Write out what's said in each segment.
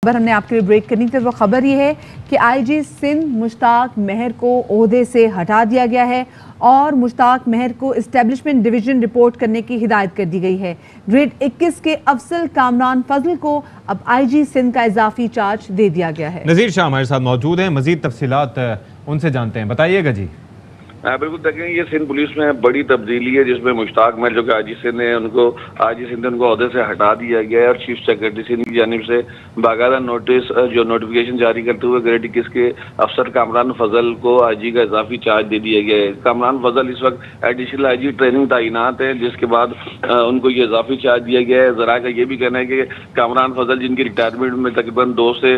खबर हमने आपके लिए ब्रेक करनी थी। वो खबर ये है कि आईजी सिंध मुश्ताक मेहर को ओहदे से हटा दिया गया है और मुश्ताक मेहर को एस्टेब्लिशमेंट डिवीजन रिपोर्ट करने की हिदायत कर दी गई है। ग्रेड 21 के अफसल कामरान फजल को अब आईजी सिंध का इजाफी चार्ज दे दिया गया है। नज़ीर शाह हमारे साथ मौजूद हैं, मजीद तफसीलात उनसे जानते हैं, बताइएगा जी। बिल्कुल देखें, ये सिंध पुलिस में बड़ी तब्दीली है जिसमें मुश्ताक मेहर जो कि आईजी सिंध ने उनको ओहदे से हटा दिया गया है और चीफ सेक्रेटरी सिंध की जानिब से बाकायदा नोटिस जो नोटिफिकेशन जारी करते हुए ग्रेड 21 के अफसर कामरान फजल को आईजी का इजाफी चार्ज दे दिया गया है। कामरान फजल इस वक्त एडिशनल आईजी ट्रेनिंग तैनात है, जिसके बाद उनको ये इजाफी चार्ज दिया गया है। जरा का ये भी कहना है कि कामरान फजल जिनकी रिटायरमेंट में तकरीबन 2 से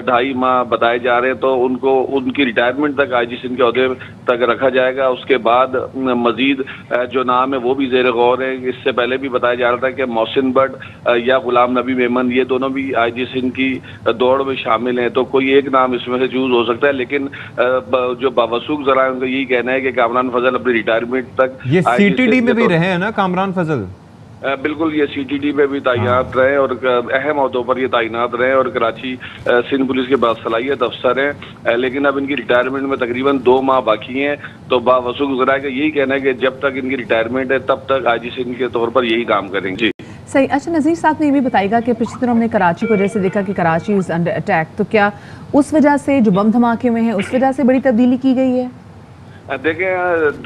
2.5 माह बताए जा रहे हैं, तो उनको उनकी रिटायरमेंट तक आईजी सिंध के ओहदे तक रखा जाएगा। उसके बाद मजीद जो नाम है वो भी ज़ेर गौर है। इससे पहले भी बताया जा रहा था कि मोहसिन भट्ट या गुलाम नबी मेमन ये दोनों भी आईजी सिंध की दौड़ में शामिल हैं, तो कोई एक नाम इसमें से चूज हो सकता है। लेकिन जो बावसूख जरा है उनका यही कहना है कि कामरान फजल अपनी रिटायरमेंट तक ये सीटीडी में भी रहे हैं ना कामरान फजल? बिल्कुल, ये सीटीडी में भी तैनात रहे और अहम अहदों पर ये तैनात रहे और कराची सिंध पुलिस के बासलाहियत अफसर हैं। लेकिन अब इनकी रिटायरमेंट में तकरीबन 2 माह बाकी हैं, तो बावसूख गुजरा का यही कहना है कि जब तक इनकी रिटायरमेंट है तब तक आईजी सिंध के तौर पर यही काम करेंगे। जी सही। अच्छा नज़ीर साहब ने ये भी बताएगा कि पिछली तरह हमने कराची को जैसे देखा कि कराची इज अंडर अटैक, तो क्या उस वजह से जो बम धमाके में है उस वजह से बड़ी तब्दीली की गई है? देखें,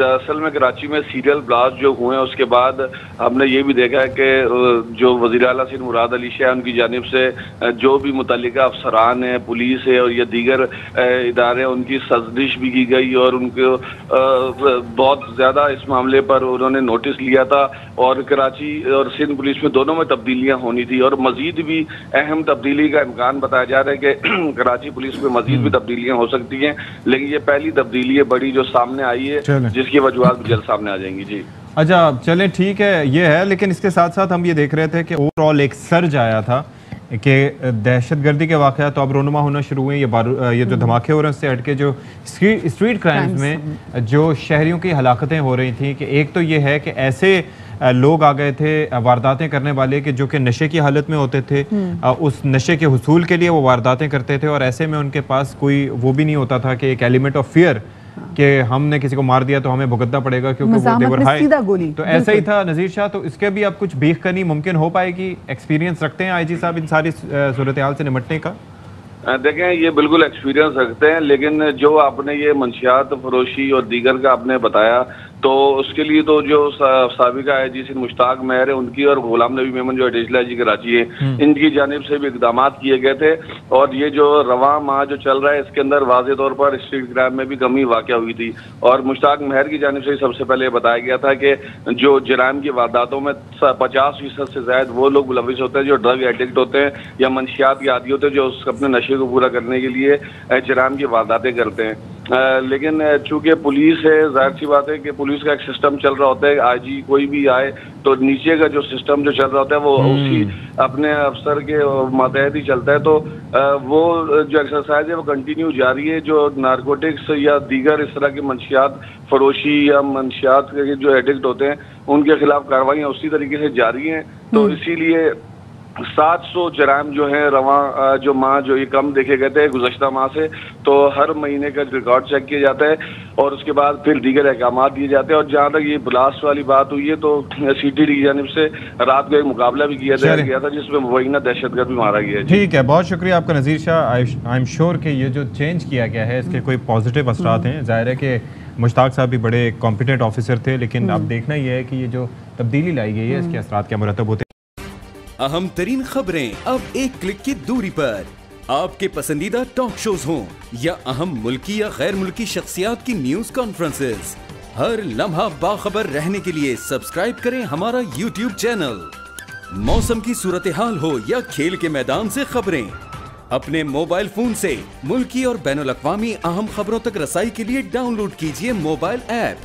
असल में कराची में सीरियल ब्लास्ट जो हुए हैं उसके बाद हमने ये भी देखा है कि जो वज़ीर आला सिंध मुराद अली शाह उनकी जानिब से जो भी मुतल्लिका अफसरान हैं, पुलिस है और ये दीगर इदारे उनकी सजदिश भी की गई और उनको बहुत ज़्यादा इस मामले पर उन्होंने नोटिस लिया था और कराची और सिंध पुलिस में दोनों में तब्दीलियाँ होनी थी और मज़ीद भी अहम तब्दीली का इम्कान बताया जा रहा है कि कराची पुलिस में मज़ीद भी तब्दीलियाँ हो सकती हैं। लेकिन ये पहली तब्दीली है बड़ी जो सामने आई है, जिसकी वजूहात भी जल्द सामने आ जाएंगी। जी अच्छा चलें, ठीक है, ये है। लेकिन इसके साथ साथ हम ये देख रहे थे कि ओवरऑल एक सर्ज आया था कि दहशतगर्दी के वाक़यात तो अब रोनुमा होना शुरू हुए। ये जो धमाके हो रहे हैं उससे हटके जो स्ट्रीट क्राइम्स में जो शहरियों की हलाकतें हो रही थी, कि एक तो ये है कि ऐसे लोग आ गए थे वारदातें करने वाले कि जो कि नशे की हालत में होते थे, उस नशे के हुसूल के लिए वो वारदातें करते थे और ऐसे में उनके पास कोई वो भी नहीं होता था कि एक एलिमेंट ऑफ फियर कि हमने किसी को मार दिया तो हमें भुगतना पड़ेगा क्योंकि वो देवर हाई, तो ऐसा ही था नज़ीर शाह। तो इसके भी अब कुछ भीख करनी मुमकिन हो पाएगी? एक्सपीरियंस रखते हैं आईजी साहब इन सारी सूरत हाल से निपटने का? देखें, ये बिल्कुल एक्सपीरियंस रखते हैं, लेकिन जो आपने ये मंशियात फरोशी और दीगर का आपने बताया तो उसके लिए तो जो साबिका आईजी सिंध मुश्ताक मेहर है उनकी और गुलाम नबी मेमन जो एडिशनल आईजी कराची है इनकी जानिब से भी इकदाम किए गए थे और ये जो रवां माह जो चल रहा है इसके अंदर वाज़े तौर पर स्ट्रीट क्राइम में भी कमी वाक़या हुई थी और मुश्ताक मेहर की जानिब से सबसे पहले बताया गया था कि जो जराइम की वारदातों में 50% से ज़्यादा वो लोग मुलविस होते हैं जो ड्रग एडिक्ट होते हैं या मंशियात के आदी होते हैं जो अपने नशे को पूरा करने के लिए जराइम की वारदातें करते हैं। लेकिन चूंकि पुलिस है, जाहिर सी बात है कि पुलिस का एक सिस्टम चल रहा होता है, आईजी कोई भी आए तो नीचे का जो सिस्टम जो चल रहा होता है वो उसी अपने अफसर के मातहत ही चलता है। तो वो जो एक्सरसाइज है वो कंटिन्यू जारी है। जो नारकोटिक्स या दीगर इस तरह की मंशियात फरोशी या मंशियात के जो एडिक्ट होते हैं उनके खिलाफ कार्रवाइयाँ उसी तरीके से जारी हैं। तो इसीलिए 700 जराइम जो है रवां जो माह जो ये कम देखे गए थे गुज़श्ता माह से, तो हर महीने का रिकॉर्ड चेक किया जाता है और उसके बाद फिर दीगर अहकाम दिए जाते हैं। और जहाँ तक ये ब्लास्ट वाली बात हुई है तो सीटीडी की जानिब से रात को एक मुकाबला भी किया गया था जिसमें मुबैना दहशतगर्द भी मारा गया है। ठीक है, बहुत शुक्रिया आपका नज़ीर शाह। आई एम श्योर कि ये जो चेंज किया गया है इसके कोई पॉजिटिव असरात हैं। जाहिर है कि मुश्ताक साहब भी बड़े कॉम्पिटेंट ऑफिसर थे, लेकिन अब देखना यह है कि ये जो तब्दीली लाई गई है इसके असरात क्या मुरतब होते हैं। अहम तरीन खबरें अब एक क्लिक की दूरी पर, आपके पसंदीदा टॉक शोज हों या अहम मुल्की या गैर मुल्की शख्सियात की न्यूज कॉन्फ्रेंसेस, हर लम्हा बाखबर रहने के लिए सब्सक्राइब करें हमारा YouTube चैनल। मौसम की सूरत हाल हो या खेल के मैदान से खबरें, अपने मोबाइल फोन से मुल्की और बैनुल-अक़वामी अहम खबरों तक रसाई के लिए डाउनलोड कीजिए मोबाइल ऐप।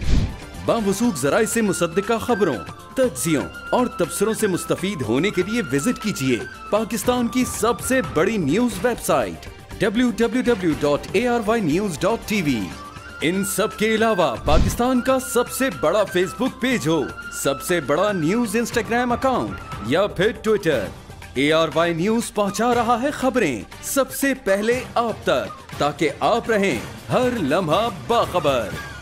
बावसूख ज़राए से मुसद्दिका खबरों, तज्ज़ियों और तबसरों से मुस्तफ़ीद होने के लिए विजिट कीजिए पाकिस्तान की सबसे बड़ी न्यूज वेबसाइट www.arynews.tv। इन सब के अलावा पाकिस्तान का सबसे बड़ा फेसबुक पेज हो, सबसे बड़ा न्यूज इंस्टाग्राम अकाउंट या फिर ट्विटर, ARY न्यूज पहुंचा रहा है खबरें सबसे पहले आप तक, ताकि आप रहें हर लम्हा बाखबर।